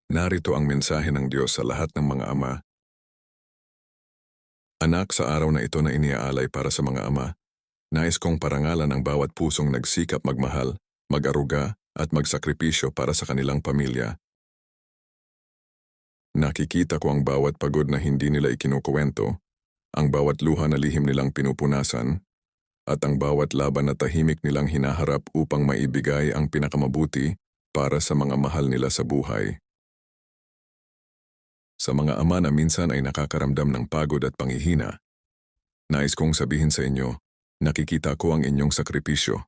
Narito ang mensahe ng Diyos sa lahat ng mga ama. Anak, sa araw na ito na iniaalay para sa mga ama, nais kong parangalan ang bawat pusong nagsikap magmahal, mag-aruga, at magsakripisyo para sa kanilang pamilya. Nakikita ko ang bawat pagod na hindi nila ikinukuwento, ang bawat luha na lihim nilang pinupunasan, at ang bawat laban na tahimik nilang hinaharap upang maibigay ang pinakamabuti para sa mga mahal nila sa buhay. Sa mga ama na minsan ay nakakaramdam ng pagod at panghihina, nais kong sabihin sa inyo, nakikita ko ang inyong sakripisyo.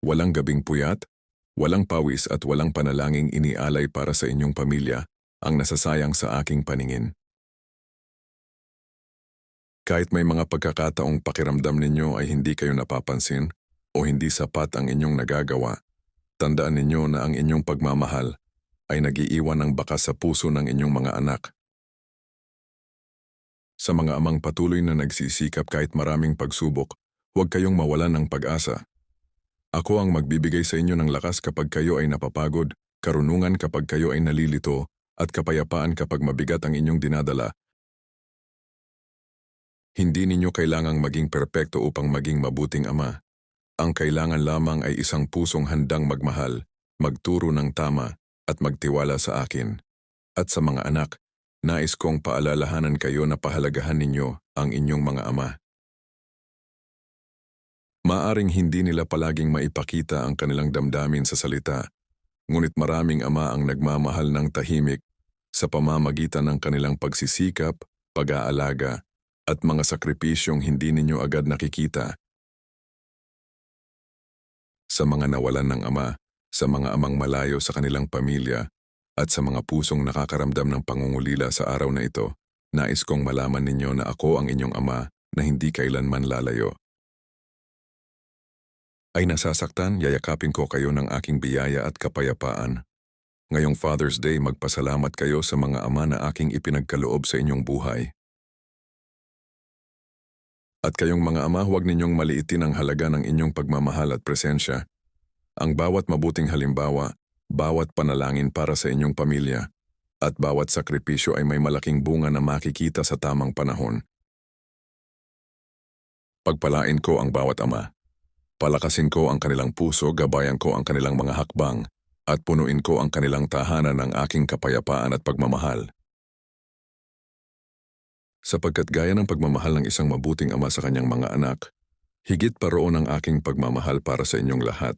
Walang gabing puyat, walang pawis at walang panalangin inialay para sa inyong pamilya ang nasasayang sa aking paningin. Kahit may mga pagkakataong pakiramdam ninyo ay hindi kayo napapansin o hindi sapat ang inyong nagagawa, tandaan ninyo na ang inyong pagmamahal ay nag-iiwan ng bakas sa puso ng inyong mga anak. Sa mga amang patuloy na nagsisikap kahit maraming pagsubok, huwag kayong mawalan ng pag-asa. Ako ang magbibigay sa inyo ng lakas kapag kayo ay napapagod, karunungan kapag kayo ay nalilito, at kapayapaan kapag mabigat ang inyong dinadala. Hindi ninyo kailangang maging perpekto upang maging mabuting ama. Ang kailangan lamang ay isang pusong handang magmahal, magturo ng tama, at magtiwala sa akin. At sa mga anak, nais kong paalalahanan kayo na pahalagahan ninyo ang inyong mga ama. Maaring hindi nila palaging maipakita ang kanilang damdamin sa salita, ngunit maraming ama ang nagmamahal ng tahimik sa pamamagitan ng kanilang pagsisikap, pag-aalaga, at mga sakripisyong hindi ninyo agad nakikita. Sa mga nawalan ng ama, sa mga amang malayo sa kanilang pamilya, at sa mga pusong nakakaramdam ng pangungulila sa araw na ito, nais kong malaman ninyo na ako ang inyong ama na hindi kailanman lalayo. Ay nasasaktan, yayakapin ko kayo ng aking biyaya at kapayapaan. Ngayong Father's Day, magpasalamat kayo sa mga ama na aking ipinagkaloob sa inyong buhay. At kayong mga ama, huwag ninyong maliitin ang halaga ng inyong pagmamahal at presensya. Ang bawat mabuting halimbawa, bawat panalangin para sa inyong pamilya, at bawat sakripisyo ay may malaking bunga na makikita sa tamang panahon. Pagpalain ko ang bawat ama. Palakasin ko ang kanilang puso, gabayan ko ang kanilang mga hakbang, at punuin ko ang kanilang tahanan ng aking kapayapaan at pagmamahal. Sapagkat gaya ng pagmamahal ng isang mabuting ama sa kanyang mga anak, higit pa roon ang aking pagmamahal para sa inyong lahat.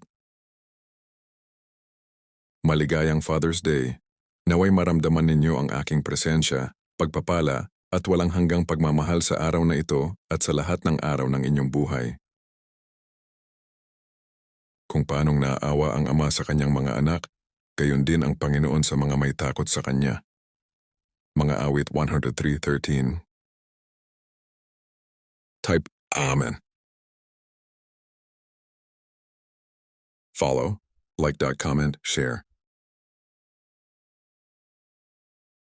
Maligayang Father's Day. Naway maramdaman ninyo ang aking presensya, pagpapala, at walang hanggang pagmamahal sa araw na ito at sa lahat ng araw ng inyong buhay. Kung paanong naaawa ang ama sa kanyang mga anak, gayon din ang Panginoon sa mga may takot sa kanya. Mga awit 103:13. Type Amen. Follow, like, comment, share.